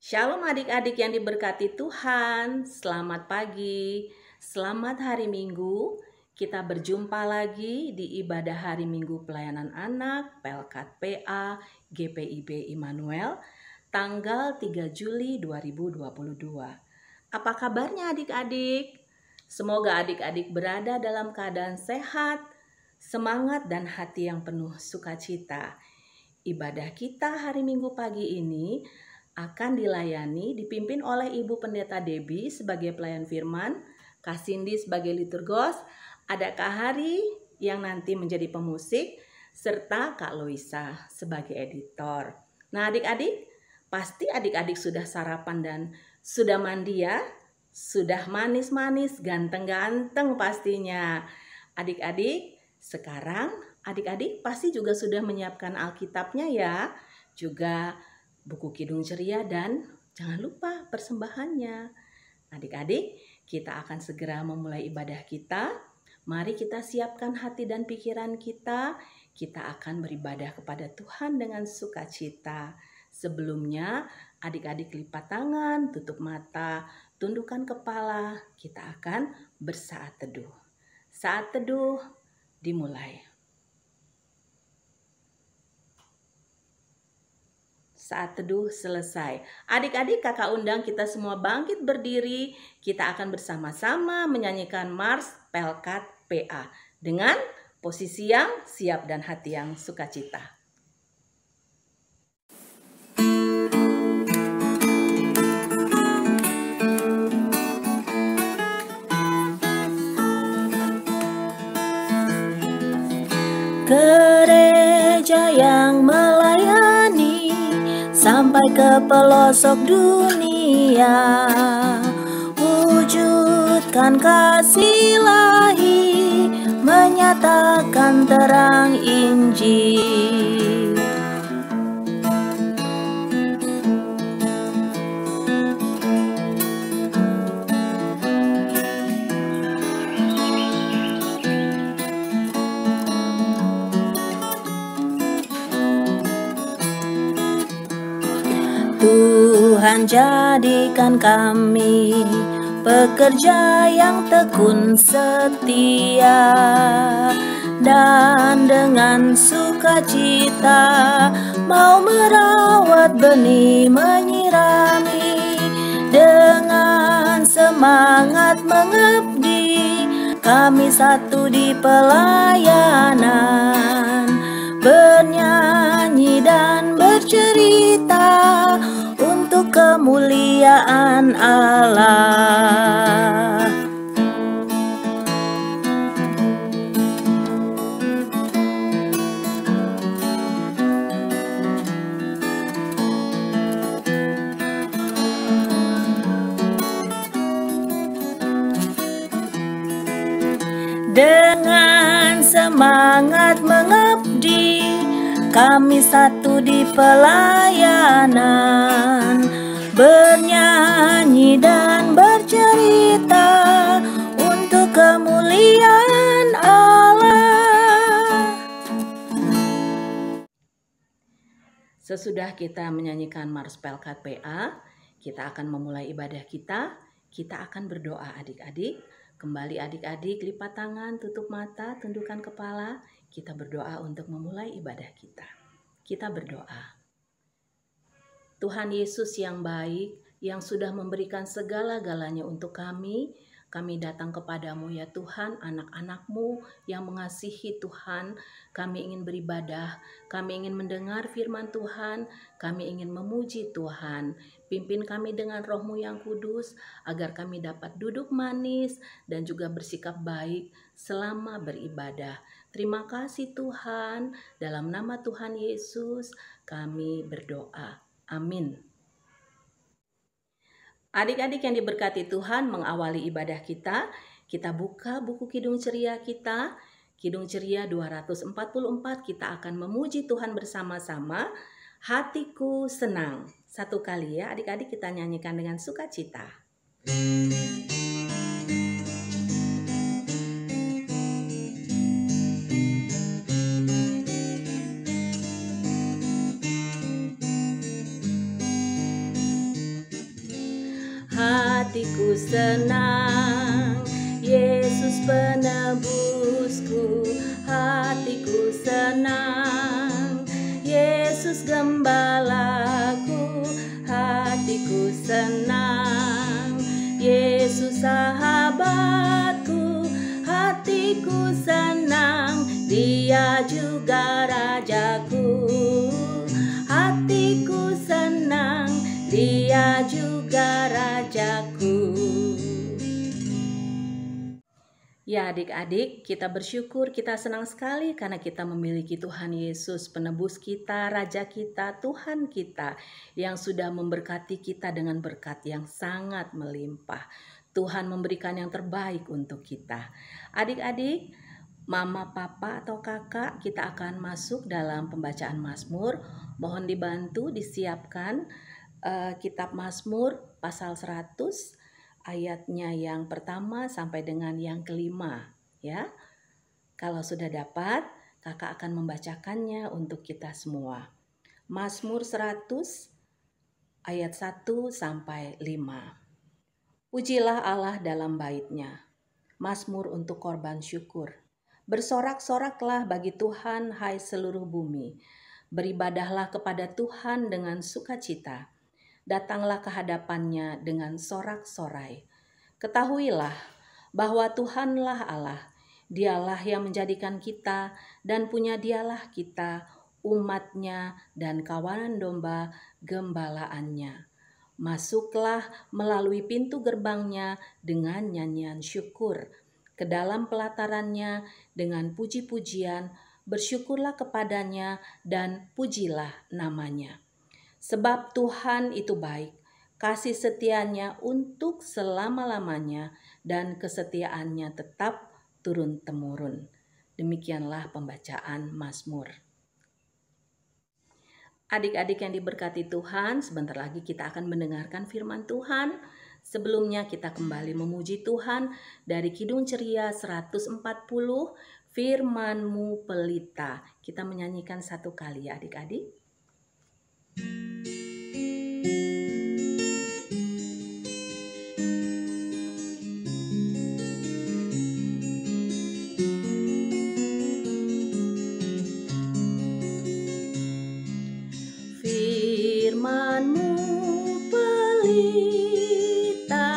Shalom adik-adik yang diberkati Tuhan, selamat pagi, selamat hari Minggu. Kita berjumpa lagi di ibadah hari Minggu Pelayanan Anak, Pelkat PA, GPIB Immanuel, tanggal 3 Juli 2022. Apa kabarnya adik-adik? Semoga adik-adik berada dalam keadaan sehat, semangat dan hati yang penuh sukacita. Ibadah kita hari Minggu pagi ini akan dipimpin oleh Ibu Pendeta Debbie sebagai pelayan firman, Kak Cindy sebagai liturgos, ada Kak Hari yang nanti menjadi pemusik, serta Kak Loisa sebagai editor. Nah adik-adik, pasti adik-adik sudah sarapan dan sudah mandi ya, sudah manis-manis, ganteng-ganteng pastinya. Adik-adik, sekarang adik-adik pasti juga sudah menyiapkan Alkitabnya ya, juga buku Kidung Ceria dan jangan lupa persembahannya. Adik-adik, kita akan segera memulai ibadah kita. Mari kita siapkan hati dan pikiran kita. Kita akan beribadah kepada Tuhan dengan sukacita. Sebelumnya, adik-adik lipat tangan, tutup mata, tundukkan kepala. Kita akan bersaat teduh. Saat teduh dimulai. Saat teduh selesai. Adik-adik kakak undang kita semua bangkit berdiri. Kita akan bersama-sama menyanyikan Mars Pelkat PA dengan posisi yang siap dan hati yang sukacita. Gereja yang melayani sampai ke pelosok dunia, wujudkan kasih ilahi, menyatakan terang Injil. Tuhan jadikan kami pekerja yang tekun setia, dan dengan sukacita mau merawat benih, menyirami, dengan semangat mengabdi. Kami satu di pelayanan, bernyanyi dan bercerita untuk kemuliaan Allah. Dengan semangat mengabdi, kami satu di pelayanan, bernyanyi dan bercerita untuk kemuliaan Allah. Sesudah kita menyanyikan Mars Pelkat PA, kita akan memulai ibadah kita. Kita akan berdoa adik-adik. Kembali adik-adik, lipat tangan, tutup mata, tundukkan kepala. Kita berdoa untuk memulai ibadah kita. Kita berdoa. Tuhan Yesus yang baik, yang sudah memberikan segala-galanya untuk kami datang kepadamu ya Tuhan, anak-anak-Mu yang mengasihi Tuhan. Kami ingin beribadah, kami ingin mendengar firman Tuhan, kami ingin memuji Tuhan. Pimpin kami dengan Roh-Mu yang kudus, agar kami dapat duduk manis dan juga bersikap baik selama beribadah. Terima kasih Tuhan, dalam nama Tuhan Yesus kami berdoa. Amin. Adik-adik yang diberkati Tuhan, mengawali ibadah kita buka buku Kidung Ceria kita. Kidung Ceria 244, kita akan memuji Tuhan bersama-sama. Hatiku senang. Satu kali ya adik-adik, kita nyanyikan dengan sukacita. hatiku senang. Yesus penebusku, hatiku senang. Yesus gembalaku, hatiku senang. Yesus sahabatku, hatiku senang. Dia juga rajaku, hatiku senang. Dia juga rajaku. Ya adik-adik, kita bersyukur, kita senang sekali karena kita memiliki Tuhan Yesus, penebus kita, Raja kita, Tuhan kita, yang sudah memberkati kita dengan berkat yang sangat melimpah. Tuhan memberikan yang terbaik untuk kita. Adik-adik, mama, papa, atau kakak, kita akan masuk dalam pembacaan Mazmur. Mohon dibantu disiapkan kitab Mazmur pasal 100, ayatnya yang pertama sampai dengan yang kelima, ya. Kalau sudah dapat, kakak akan membacakannya untuk kita semua. Mazmur 100 ayat 1 sampai 5. Pujilah Allah dalam bait-Nya. Mazmur untuk korban syukur. Bersorak-soraklah bagi Tuhan, hai seluruh bumi. Beribadahlah kepada Tuhan dengan sukacita. Datanglah ke hadapan-Nya dengan sorak-sorai. Ketahuilah bahwa Tuhanlah Allah. Dialah yang menjadikan kita dan punya Dialah kita, umat-Nya dan kawanan domba gembalaannya. Masuklah melalui pintu gerbang-Nya dengan nyanyian syukur. Ke dalam pelataran-Nya dengan puji-pujian, bersyukurlah kepada-Nya dan pujilah nama-Nya. Sebab Tuhan itu baik, kasih setia-Nya untuk selama-lamanya, dan kesetiaan-Nya tetap turun-temurun. Demikianlah pembacaan Mazmur. Adik-adik yang diberkati Tuhan, sebentar lagi kita akan mendengarkan firman Tuhan. Sebelumnya kita kembali memuji Tuhan dari Kidung Ceria 140, Firman-Mu pelita. Kita menyanyikan satu kali ya adik-adik. Firman-Mu pelita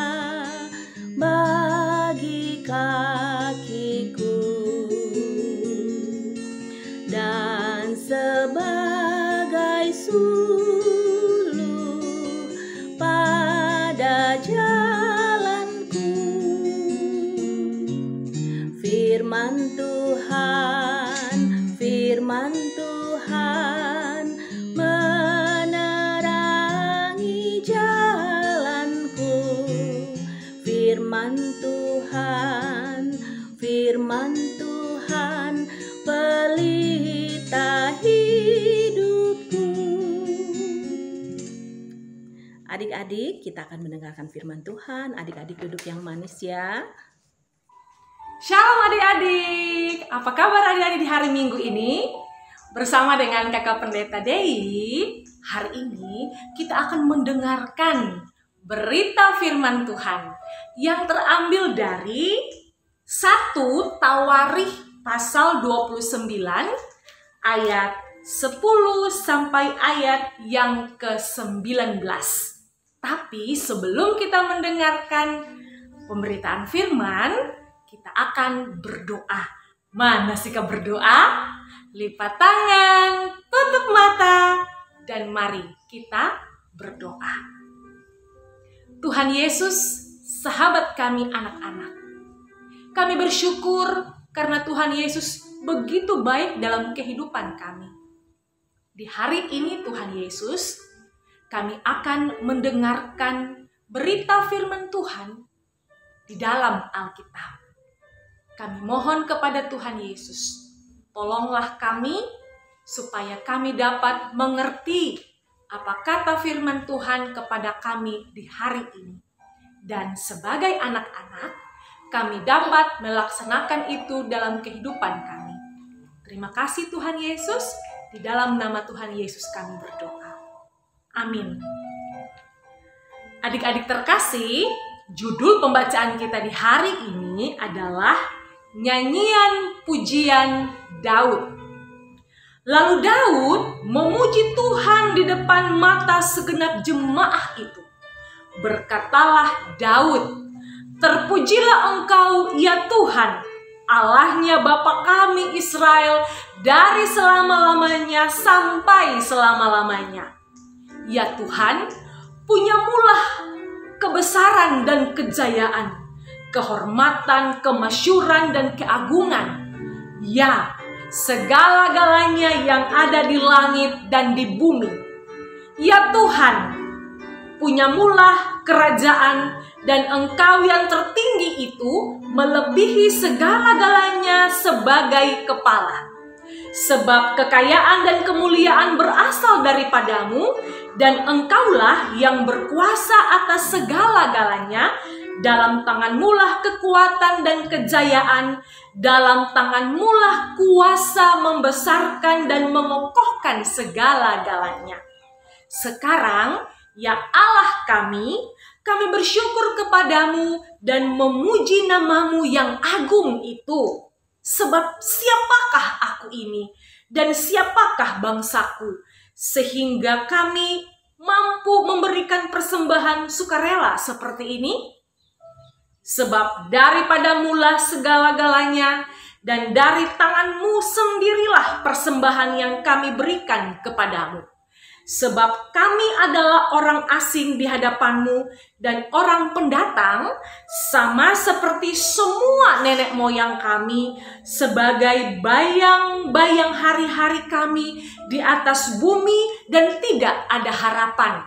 bagi kakiku dan sebagai suluh pada jalanku. Firman Tuhan, firman Tuhan menerangi jalanku. Firman Tuhan, firman Tuhan pelita hidupku. Adik-adik, kita akan mendengarkan firman Tuhan. Adik-adik duduk yang manis ya. Shalom adik-adik, apa kabar adik-adik di hari Minggu ini? Bersama dengan kakak pendeta Dei, hari ini kita akan mendengarkan berita firman Tuhan yang terambil dari 1 Tawarikh pasal 29 ayat 10 sampai ayat yang ke-19. Tapi sebelum kita mendengarkan pemberitaan firman, kita akan berdoa. Mana sikap berdoa? Lipat tangan, tutup mata, dan mari kita berdoa. Tuhan Yesus, sahabat kami anak-anak. Kami bersyukur karena Tuhan Yesus begitu baik dalam kehidupan kami. Di hari ini Tuhan Yesus, kami akan mendengarkan berita firman Tuhan di dalam Alkitab. Kami mohon kepada Tuhan Yesus, tolonglah kami supaya kami dapat mengerti apa kata firman Tuhan kepada kami di hari ini. Dan sebagai anak-anak, kami dapat melaksanakan itu dalam kehidupan kami. Terima kasih Tuhan Yesus, di dalam nama Tuhan Yesus kami berdoa. Amin. Adik-adik terkasih, Judul pembacaan kita di hari ini adalah Nyanyian Pujian Daud. Lalu Daud memuji Tuhan di depan mata segenap jemaah itu. Berkatalah Daud, "Terpujilah Engkau, ya Tuhan, Allahnya Bapa kami Israel, dari selama-lamanya sampai selama-lamanya. Ya Tuhan, punyamulah kebesaran dan kejayaan, kehormatan, kemasyuran, dan keagungan. Ya, segala-galanya yang ada di langit dan di bumi. Ya Tuhan, punyamulah kerajaan, dan Engkau yang tertinggi itu melebihi segala-galanya sebagai kepala. Sebab kekayaan dan kemuliaan berasal daripadamu, dan Engkaulah yang berkuasa atas segala-galanya. Dalam tanganmulah kekuatan dan kejayaan, dalam tanganmulah kuasa membesarkan dan mengokohkan segala-galanya. Sekarang, ya Allah kami bersyukur kepadamu dan memuji namamu yang agung itu. Sebab siapakah aku ini dan siapakah bangsaku, sehingga kami mampu memberikan persembahan sukarela seperti ini? Sebab daripadamulah segala-galanya, dan dari tanganmu sendirilah persembahan yang kami berikan kepadamu. Sebab kami adalah orang asing di hadapanmu dan orang pendatang, sama seperti semua nenek moyang kami, sebagai bayang-bayang hari-hari kami di atas bumi, dan tidak ada harapan.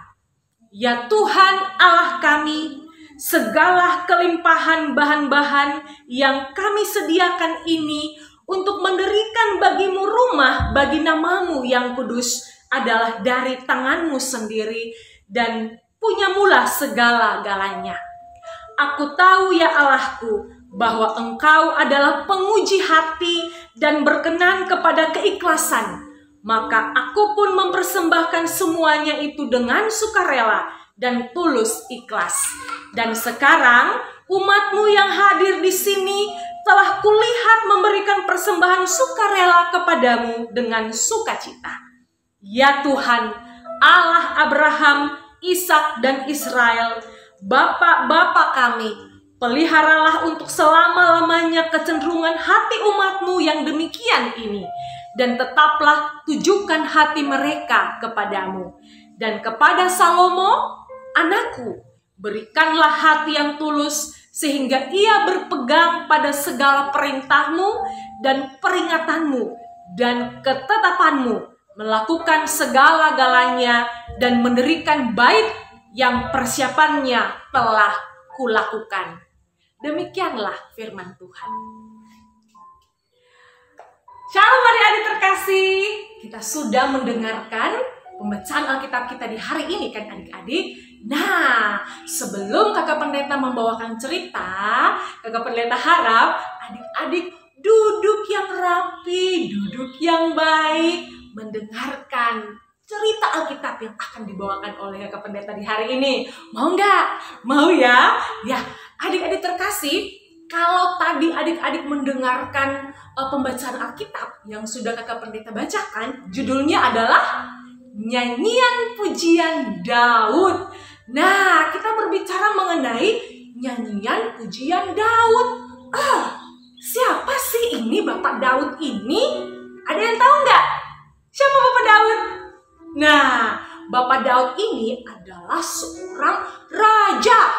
Ya Tuhan Allah kami, segala kelimpahan bahan-bahan yang kami sediakan ini untuk mendirikan bagimu rumah bagi namamu yang kudus adalah dari tanganmu sendiri, dan punyamulah segala-galanya. Aku tahu ya Allahku, bahwa Engkau adalah penguji hati dan berkenan kepada keikhlasan. Maka aku pun mempersembahkan semuanya itu dengan sukarela dan tulus ikhlas. Dan sekarang umatmu yang hadir di sini telah kulihat memberikan persembahan sukarela kepadamu dengan sukacita. Ya Tuhan, Allah Abraham, Ishak, dan Israel, Bapa-bapa kami, peliharalah untuk selama-lamanya kecenderungan hati umatmu yang demikian ini, dan tetaplah tujukan hati mereka kepadamu. Dan kepada Salomo, anakku, berikanlah hati yang tulus, sehingga ia berpegang pada segala perintahmu dan peringatanmu dan ketetapanmu, melakukan segala-galanya dan mendirikan bait yang persiapannya telah kulakukan. Demikianlah firman Tuhan. Shalom adik-adik terkasih, kita sudah mendengarkan pembacaan Alkitab kita di hari ini kan adik-adik. Nah, sebelum kakak pendeta membawakan cerita, kakak pendeta harap adik-adik duduk yang rapi, duduk yang baik, mendengarkan cerita Alkitab yang akan dibawakan oleh kakak pendeta di hari ini. Mau nggak? Mau ya? Ya, adik-adik terkasih, kalau tadi adik-adik mendengarkan pembacaan Alkitab yang sudah kakak pendeta bacakan, judulnya adalah Nyanyian Pujian Daud. Nah, kita berbicara mengenai nyanyian pujian Daud. Siapa sih ini Bapak Daud ini? Ada yang tahu nggak? Siapa Bapak Daud? Nah, Bapak Daud ini adalah seorang raja.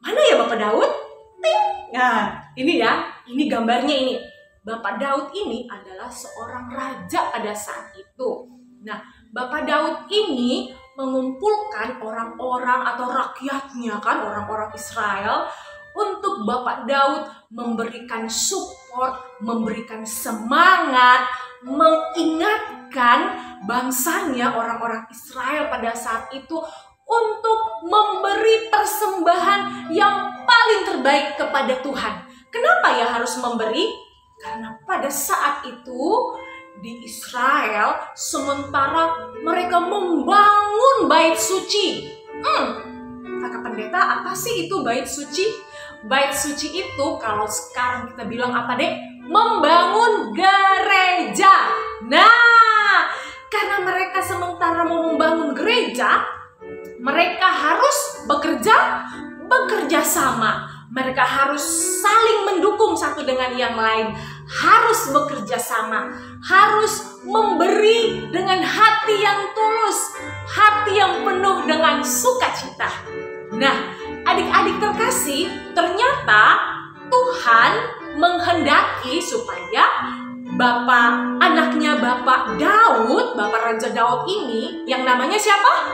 Mana ya Bapak Daud? Ting. Nah, ini ya, ini gambarnya ini. Bapak Daud ini adalah seorang raja pada saat itu. Nah, Bapak Daud ini mengumpulkan orang-orang atau rakyatnya kan, orang-orang Israel, untuk Bapak Daud memberikan support, memberikan semangat, mengingatkan bangsanya orang-orang Israel pada saat itu untuk memberi persembahan yang paling terbaik kepada Tuhan. Kenapa ya harus memberi? Karena pada saat itu di Israel, sementara mereka membangun bait suci. Kakak Pendeta, apa sih itu bait suci? Bait suci itu kalau sekarang kita bilang apa dek? Membangun gereja. Nah, karena mereka sementara mau membangun gereja, mereka harus bekerja sama. Mereka harus saling mendukung satu dengan yang lain. Harus bekerja sama. Harus memberi dengan hati yang tulus. Hati yang penuh dengan sukacita. Nah, adik-adik terkasih, ternyata Tuhan menghendaki supaya anaknya Bapak Daud, Bapak Raja Daud ini, yang namanya siapa?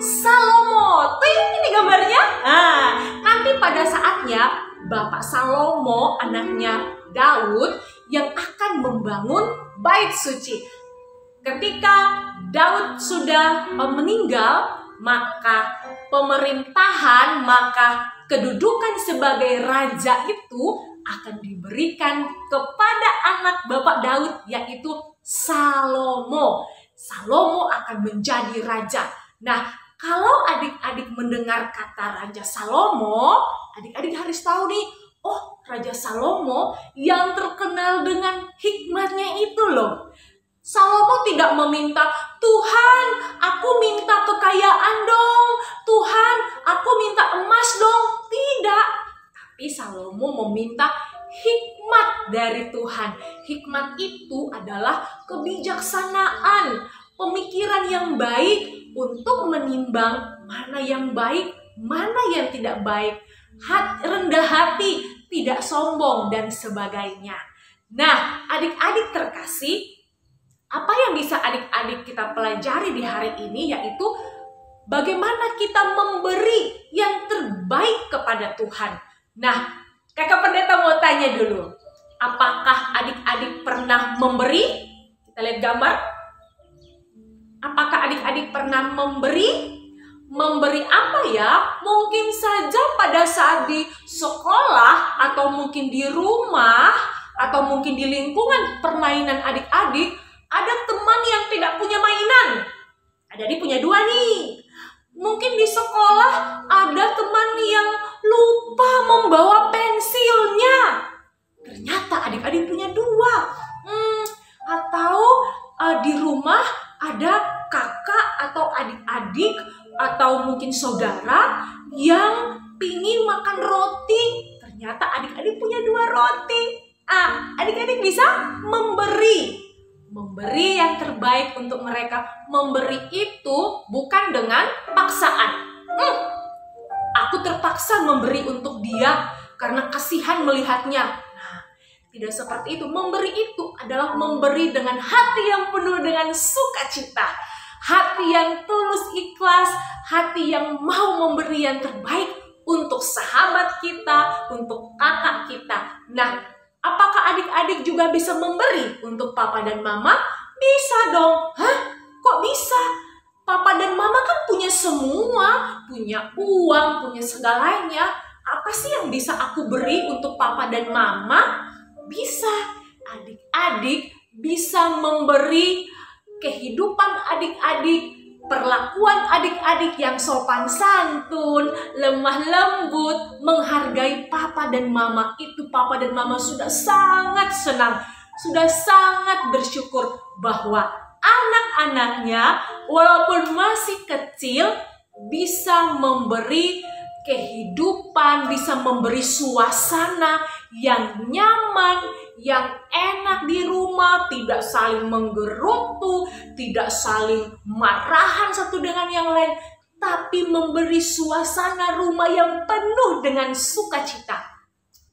Salomo. Ini gambarnya. Nanti pada saatnya Bapak Salomo, anaknya Daud, yang akan membangun bait suci. Ketika Daud sudah meninggal, maka pemerintahan, maka kedudukan sebagai raja itu akan diberikan kepada anak Bapak Daud, yaitu Salomo. Salomo akan menjadi raja. Nah, kalau adik-adik mendengar kata Raja Salomo, adik-adik harus tahu nih, oh, Raja Salomo yang terkenal dengan hikmatnya itu loh. Salomo tidak meminta, Tuhan, aku minta kekayaan dong. Tuhan, aku minta emas dong. Tidak. Tapi Salomo meminta hikmat dari Tuhan. Hikmat itu adalah kebijaksanaan, pemikiran yang baik untuk menimbang mana yang baik, mana yang tidak baik. Rendah hati, tidak sombong, dan sebagainya. Nah, adik-adik terkasih, apa yang bisa adik-adik kita pelajari di hari ini yaitu bagaimana kita memberi yang terbaik kepada Tuhan. Nah, Kakak Pendeta mau tanya dulu, apakah adik-adik pernah memberi? Kita lihat gambar. Apakah adik-adik pernah memberi? Memberi apa ya? Mungkin saja pada saat di sekolah, atau mungkin di rumah, atau mungkin di lingkungan permainan adik-adik, ada teman yang tidak punya mainan. Adik-adik punya 2 nih. Mungkin di sekolah ada teman yang lupa membawa pensilnya. Ternyata adik-adik punya 2. Atau di rumah ada kakak atau adik-adik atau mungkin saudara yang pingin makan roti. Ternyata adik-adik punya 2 roti. Adik-adik bisa memberi yang terbaik untuk mereka. Memberi itu bukan dengan paksaan. Aku terpaksa memberi untuk dia karena kasihan melihatnya. Nah, tidak seperti itu. Memberi itu adalah memberi dengan hati yang penuh dengan sukacita. Hati yang tulus ikhlas, hati yang mau memberi yang terbaik untuk sahabat kita, untuk kakak kita. Nah, apakah adik-adik juga bisa memberi untuk papa dan mama? Bisa dong. Kok bisa? Papa dan mama kan punya semua, punya uang, punya segalanya. Apa sih yang bisa aku beri untuk papa dan mama? Bisa. Adik-adik bisa memberi kehidupan adik-adik, perlakuan adik-adik yang sopan santun, lemah lembut, menghargai papa dan mama. Itu papa dan mama sudah sangat senang, sudah sangat bersyukur bahwa anak-anaknya walaupun masih kecil bisa memberi kehidupan, bisa memberi suasana yang nyaman, yang enak di rumah, tidak saling menggerutu, tidak saling marahan satu dengan yang lain, tapi memberi suasana rumah yang penuh dengan sukacita.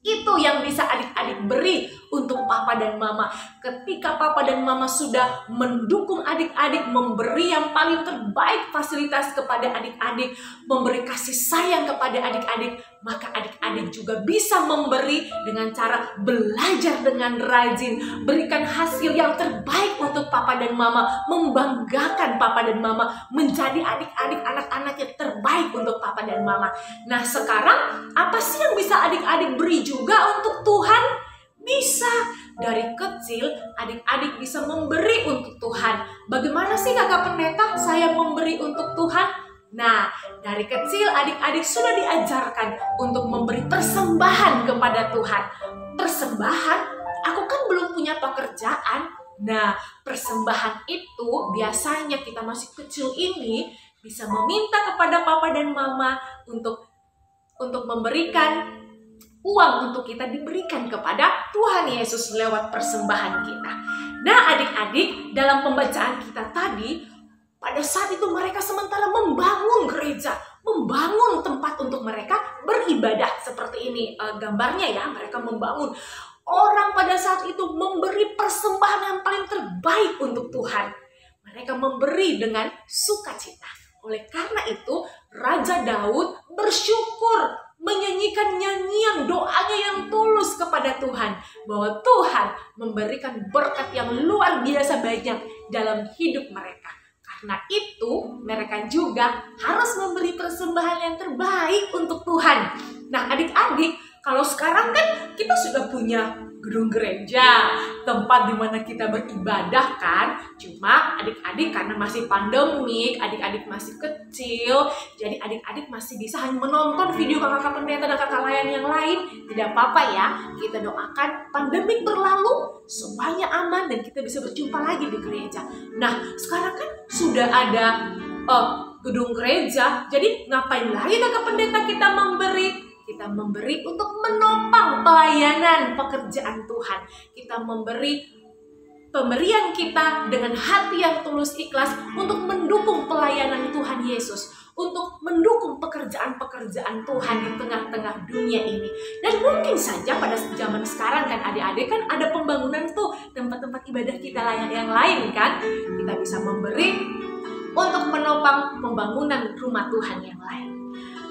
Itu yang bisa adik-adik beri untuk papa dan mama. Ketika papa dan mama sudah mendukung adik-adik, memberi yang paling terbaik fasilitas kepada adik-adik, memberi kasih sayang kepada adik-adik, maka adik-adik juga bisa memberi dengan cara belajar dengan rajin, berikan hasil yang terbaik untuk papa dan mama, membanggakan papa dan mama, menjadi adik-adik anak-anak yang terbaik untuk papa dan mama. Nah, sekarang apa sih yang bisa adik-adik beri juga untuk Tuhan? Bisa. Dari kecil adik-adik bisa memberi untuk Tuhan. Bagaimana sih Kakak Pendeta saya memberi untuk Tuhan? Nah, dari kecil adik-adik sudah diajarkan untuk memberi persembahan kepada Tuhan. Persembahan? Aku kan belum punya pekerjaan. Nah, persembahan itu biasanya kita masih kecil ini bisa meminta kepada papa dan mama untuk memberikan uang untuk kita diberikan kepada Tuhan Yesus lewat persembahan kita. Nah, adik-adik, dalam pembacaan kita tadi, pada saat itu mereka sementara membangun gereja, membangun tempat untuk mereka beribadah. Seperti ini gambarnya ya, mereka membangun. Orang pada saat itu memberi persembahan yang paling terbaik untuk Tuhan. Mereka memberi dengan sukacita. Oleh karena itu, Raja Daud bersyukur, menyanyikan nyanyian doanya yang tulus kepada Tuhan. Bahwa Tuhan memberikan berkat yang luar biasa banyak dalam hidup mereka. Karena itu, mereka juga harus memberi persembahan yang terbaik untuk Tuhan. Nah, adik-adik, kalau sekarang kan kita sudah punya gedung gereja, tempat di mana kita beribadah kan. Cuma adik-adik karena masih pandemik, adik-adik masih kecil, jadi adik-adik masih bisa hanya menonton video kakak pendeta dan kakak layan yang lain. Tidak apa-apa ya, kita doakan pandemik berlalu, semuanya aman dan kita bisa berjumpa lagi di gereja. Nah, sekarang kan sudah ada gedung gereja, jadi ngapain lagi kakak pendeta kita memberi? Kita memberi untuk menopang pelayanan pekerjaan Tuhan. Kita memberi pemberian kita dengan hati yang tulus ikhlas untuk mendukung pelayanan Tuhan Yesus. Untuk mendukung pekerjaan-pekerjaan Tuhan di tengah-tengah dunia ini. Dan mungkin saja pada zaman sekarang kan adik-adik kan ada pembangunan tuh tempat-tempat ibadah kita yang lain kan. Kita bisa memberi untuk menopang pembangunan rumah Tuhan yang lain.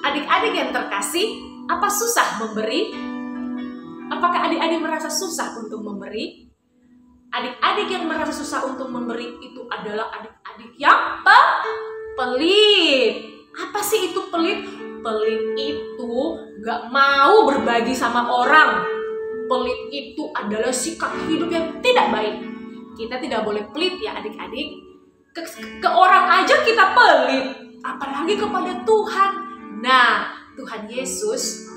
Adik-adik yang terkasih, apa susah memberi? Apakah adik-adik merasa susah untuk memberi? Adik-adik yang merasa susah untuk memberi itu adalah adik-adik yang pelit. Apa sih itu pelit? Pelit itu gak mau berbagi sama orang. Pelit itu adalah sikap hidup yang tidak baik. Kita tidak boleh pelit ya adik-adik. Ke orang aja kita pelit, apalagi kepada Tuhan. Nah, Tuhan Yesus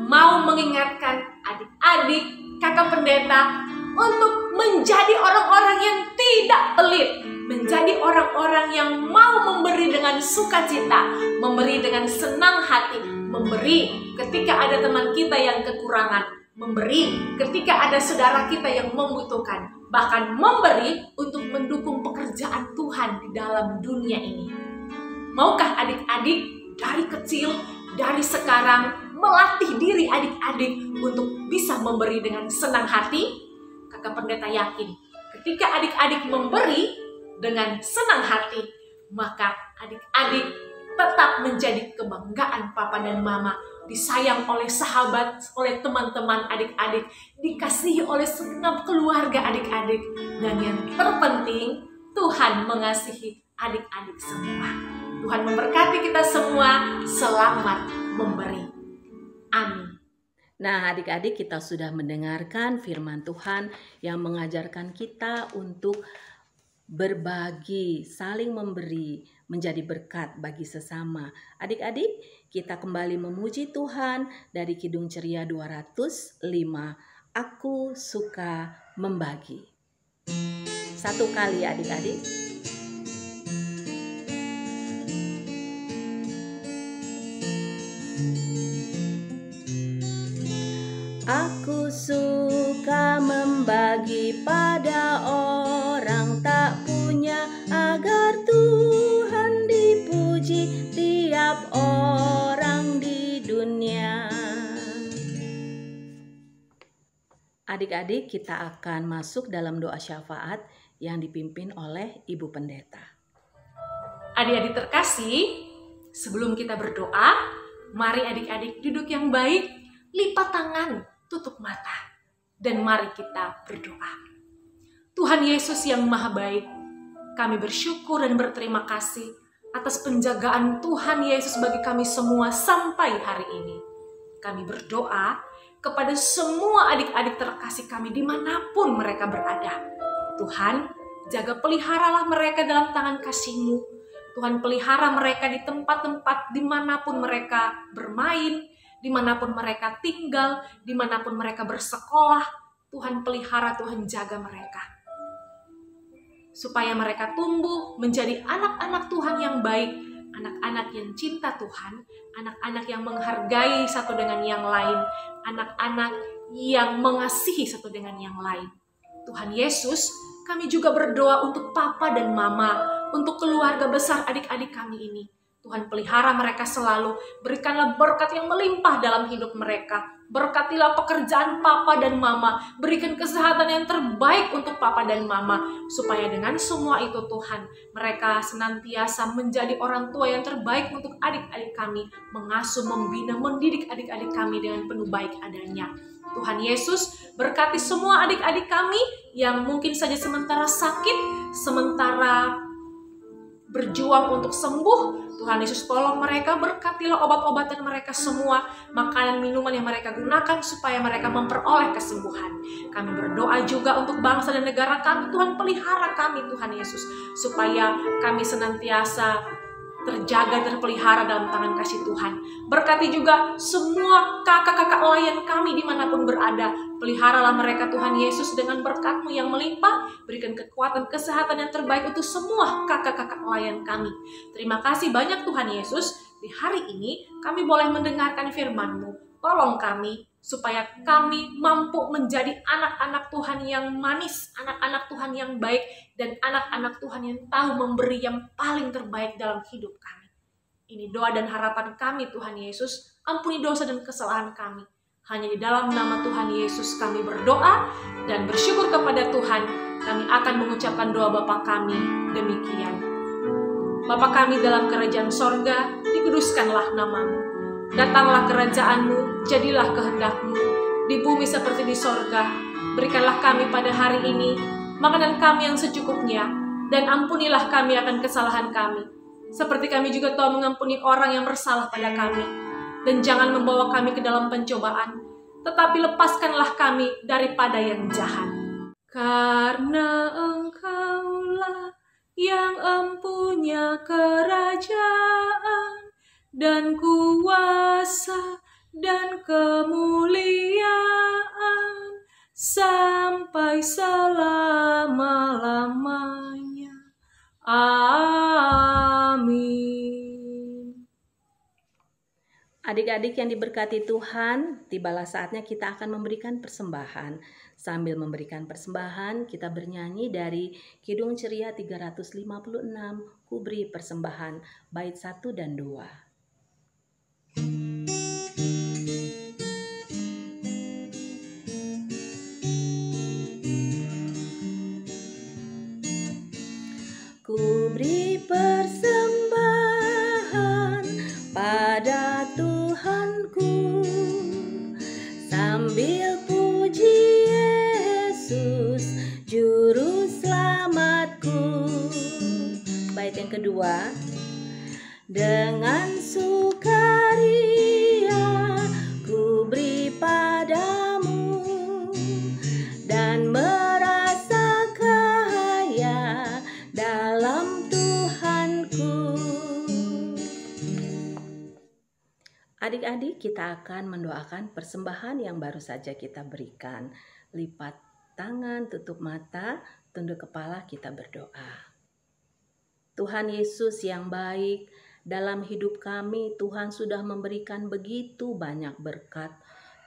mau mengingatkan adik-adik, kakak pendeta untuk menjadi orang-orang yang tidak pelit, menjadi orang-orang yang mau memberi dengan sukacita, memberi dengan senang hati, memberi ketika ada teman kita yang kekurangan, memberi ketika ada saudara kita yang membutuhkan, bahkan memberi untuk mendukung pekerjaan Tuhan di dalam dunia ini. Maukah adik-adik dari kecil, dari sekarang melatih diri adik-adik untuk bisa memberi dengan senang hati? Kakak pendeta yakin ketika adik-adik memberi dengan senang hati, maka adik-adik tetap menjadi kebanggaan papa dan mama, disayang oleh sahabat, oleh teman-teman adik-adik, dikasihi oleh segenap keluarga adik-adik, dan yang terpenting Tuhan mengasihi adik-adik semua. Tuhan memberkati kita semua. Selamat memberi. Amin. Nah, adik-adik, kita sudah mendengarkan firman Tuhan yang mengajarkan kita untuk berbagi, saling memberi, menjadi berkat bagi sesama. Adik-adik, kita kembali memuji Tuhan dari Kidung Ceria 205. Aku suka membagi. Satu kali adik-adik. Aku suka membagi pada orang tak punya, agar Tuhan dipuji tiap orang di dunia. Adik-adik, kita akan masuk dalam doa syafaat yang dipimpin oleh Ibu Pendeta. Adik-adik terkasih, sebelum kita berdoa, mari adik-adik duduk yang baik, lipat tangan, tutup mata, dan mari kita berdoa. Tuhan Yesus yang Maha Baik, kami bersyukur dan berterima kasih atas penjagaan Tuhan Yesus bagi kami semua sampai hari ini. Kami berdoa kepada semua adik-adik terkasih kami dimanapun mereka berada. Tuhan, jaga peliharalah mereka dalam tangan kasih-Mu. Tuhan pelihara mereka di tempat-tempat dimanapun mereka bermain, dimanapun mereka tinggal, dimanapun mereka bersekolah. Tuhan pelihara, Tuhan jaga mereka. Supaya mereka tumbuh menjadi anak-anak Tuhan yang baik, anak-anak yang cinta Tuhan, anak-anak yang menghargai satu dengan yang lain, anak-anak yang mengasihi satu dengan yang lain. Tuhan Yesus, kami juga berdoa untuk papa dan mama, untuk keluarga besar adik-adik kami ini. Tuhan pelihara mereka selalu, berikanlah berkat yang melimpah dalam hidup mereka. Berkatilah pekerjaan papa dan mama, berikan kesehatan yang terbaik untuk papa dan mama, supaya dengan semua itu Tuhan, mereka senantiasa menjadi orang tua yang terbaik untuk adik-adik kami, mengasuh, membina, mendidik adik-adik kami dengan penuh baik adanya. Tuhan Yesus, berkati semua adik-adik kami yang mungkin saja sementara sakit, sementara berjuang untuk sembuh. Tuhan Yesus tolong mereka, berkatilah obat-obatan mereka semua, makanan minuman yang mereka gunakan supaya mereka memperoleh kesembuhan. Kami berdoa juga untuk bangsa dan negara kami. Tuhan pelihara kami, Tuhan Yesus, supaya kami senantiasa terjaga, terpelihara dalam tangan kasih Tuhan. Berkati juga semua kakak-kakak layan kami dimanapun berada. Peliharalah mereka Tuhan Yesus dengan berkat-Mu yang melimpah. Berikan kekuatan, kesehatan yang terbaik untuk semua kakak-kakak layan kami. Terima kasih banyak Tuhan Yesus. Di hari ini kami boleh mendengarkan firman-Mu. Tolong kami supaya kami mampu menjadi anak-anak Tuhan yang manis, anak-anak Tuhan yang baik, dan anak-anak Tuhan yang tahu memberi yang paling terbaik dalam hidup kami. Ini doa dan harapan kami Tuhan Yesus. Ampuni dosa dan kesalahan kami. Hanya di dalam nama Tuhan Yesus kami berdoa dan bersyukur kepada Tuhan. Kami akan mengucapkan doa Bapa kami demikian. Bapa kami dalam kerajaan sorga, dikuduskanlah nama-Mu. Datanglah kerajaan-Mu, jadilah kehendak-Mu, di bumi seperti di sorga. Berikanlah kami pada hari ini makanan kami yang secukupnya, dan ampunilah kami akan kesalahan kami, seperti kami juga telah mengampuni orang yang bersalah pada kami. Dan jangan membawa kami ke dalam pencobaan, tetapi lepaskanlah kami daripada yang jahat. Karena Engkaulah yang empunya kerajaan, dan kuasa dan kemuliaan sampai selama-lamanya. Amin. Adik-adik yang diberkati Tuhan, tibalah saatnya kita akan memberikan persembahan. Sambil memberikan persembahan, kita bernyanyi dari Kidung Ceria 356, Kuberi Persembahan, bait 1 dan 2. Ku beri persembahan pada Tuhanku, sambil puji Yesus juru selamatku. Bait yang kedua. Dengan sukaria ku beri padamu, dan merasa kaya dalam Tuhanku. Adik-adik, kita akan mendoakan persembahan yang baru saja kita berikan. Lipat tangan, tutup mata, tunduk kepala, kita berdoa. Tuhan Yesus yang baik, dalam hidup kami Tuhan sudah memberikan begitu banyak berkat.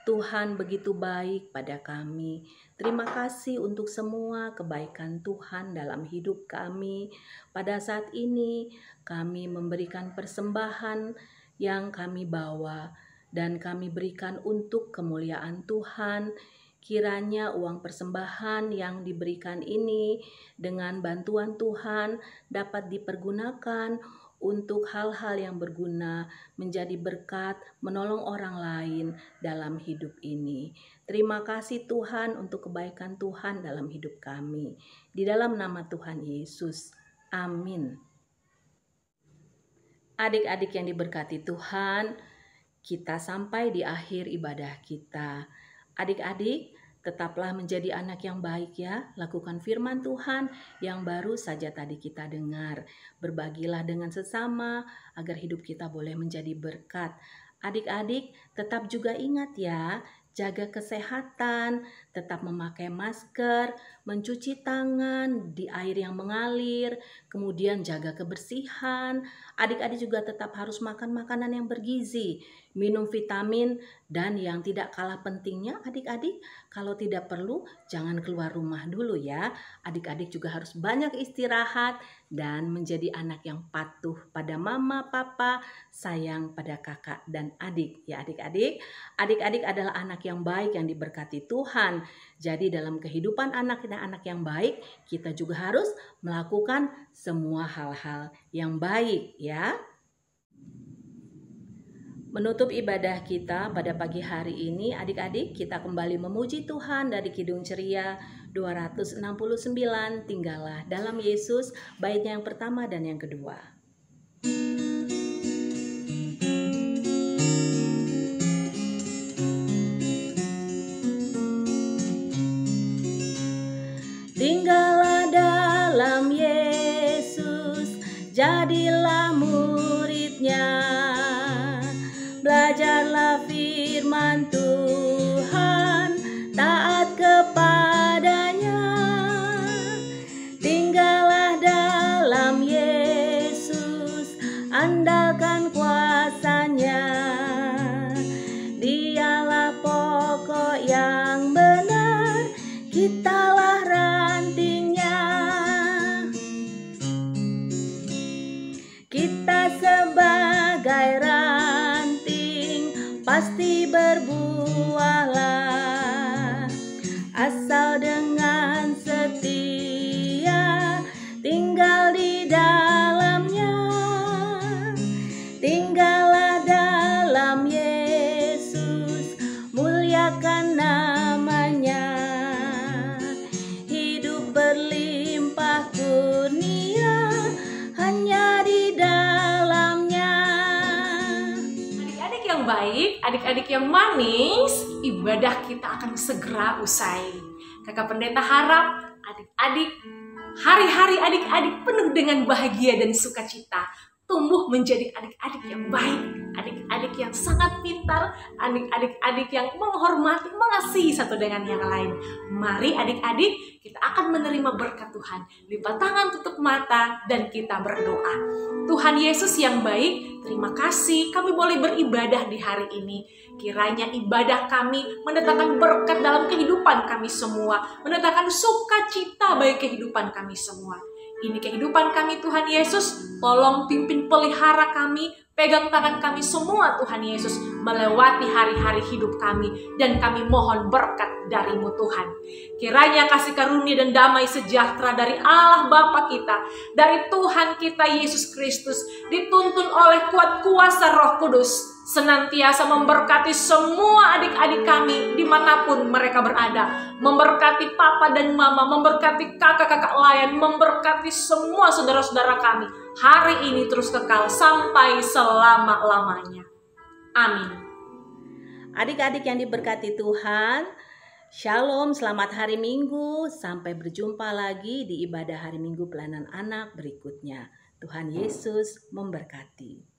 Tuhan begitu baik pada kami. Terima kasih untuk semua kebaikan Tuhan dalam hidup kami. Pada saat ini kami memberikan persembahan yang kami bawa dan kami berikan untuk kemuliaan Tuhan. Kiranya uang persembahan yang diberikan ini dengan bantuan Tuhan dapat dipergunakan untuk hal-hal yang berguna, menjadi berkat, menolong orang lain dalam hidup ini. Terima kasih Tuhan untuk kebaikan Tuhan dalam hidup kami. Di dalam nama Tuhan Yesus. Amin. Adik-adik yang diberkati Tuhan, kita sampai di akhir ibadah kita. Adik-adik, Tetaplah menjadi anak yang baik ya. Lakukan firman Tuhan yang baru saja tadi kita dengar. Berbagilah dengan sesama agar hidup kita boleh menjadi berkat. Adik-adik tetap juga ingat ya, jaga kesehatan, tetap memakai masker, mencuci tangan di air yang mengalir, kemudian jaga kebersihan. Adik-adik juga tetap harus makan makanan yang bergizi, minum vitamin, dan yang tidak kalah pentingnya adik-adik, kalau tidak perlu jangan keluar rumah dulu ya. Adik-adik juga harus banyak istirahat dan menjadi anak yang patuh pada mama, papa, sayang pada kakak dan adik ya adik-adik. Adik-adik adalah anak yang baik yang diberkati Tuhan. Jadi dalam kehidupan anak dan anak yang baik, kita juga harus melakukan semua hal-hal yang baik ya. Menutup ibadah kita pada pagi hari ini, adik-adik kita kembali memuji Tuhan dari Kidung Ceria 269, Tinggallah dalam Yesus, baitnya yang pertama dan yang kedua. Tinggallah dalam Yesus, jadilah muridnya. Belajarlah firman Tuhan, taat kepadanya. Tinggallah dalam Yesus, andalkan kuasanya. Dialah pokok yang benar, kitalah rantingnya. Kita sebagai pasti berbuahlah, asal dengan setia tinggal di dalamnya. Tinggallah dalam Yesus, muliakan namanya. Hidup berlimpah kurnia hanya di dalamnya. Adik-adik yang baik, adik-adik yang manis, ibadah kita akan segera usai. Kakak Pendeta harap adik-adik, hari-hari adik-adik penuh dengan bahagia dan sukacita. Tumbuh menjadi adik-adik yang baik, adik-adik yang sangat pintar, adik-adik yang menghormati, mengasihi satu dengan yang lain. Mari adik-adik, kita akan menerima berkat Tuhan. Lipat tangan, tutup mata, dan kita berdoa. Tuhan Yesus yang baik, terima kasih kami boleh beribadah di hari ini. Kiranya ibadah kami mendatangkan berkat dalam kehidupan kami semua, mendatangkan sukacita bagi kehidupan kami semua. Ini kehidupan kami Tuhan Yesus, tolong pimpin pelihara kami, pegang tangan kami semua Tuhan Yesus, melewati hari-hari hidup kami, dan kami mohon berkat dari-Mu Tuhan. Kiranya kasih karunia dan damai sejahtera dari Allah Bapa kita, dari Tuhan kita Yesus Kristus, dituntun oleh kuat kuasa Roh Kudus, senantiasa memberkati semua adik-adik kami dimanapun mereka berada, memberkati papa dan mama, memberkati kakak-kakak lain, memberkati semua saudara-saudara kami hari ini terus kekal sampai selama-lamanya. Amin. Adik-adik yang diberkati Tuhan, Shalom, selamat hari Minggu. Sampai berjumpa lagi di ibadah hari Minggu pelayanan anak berikutnya. Tuhan Yesus memberkati.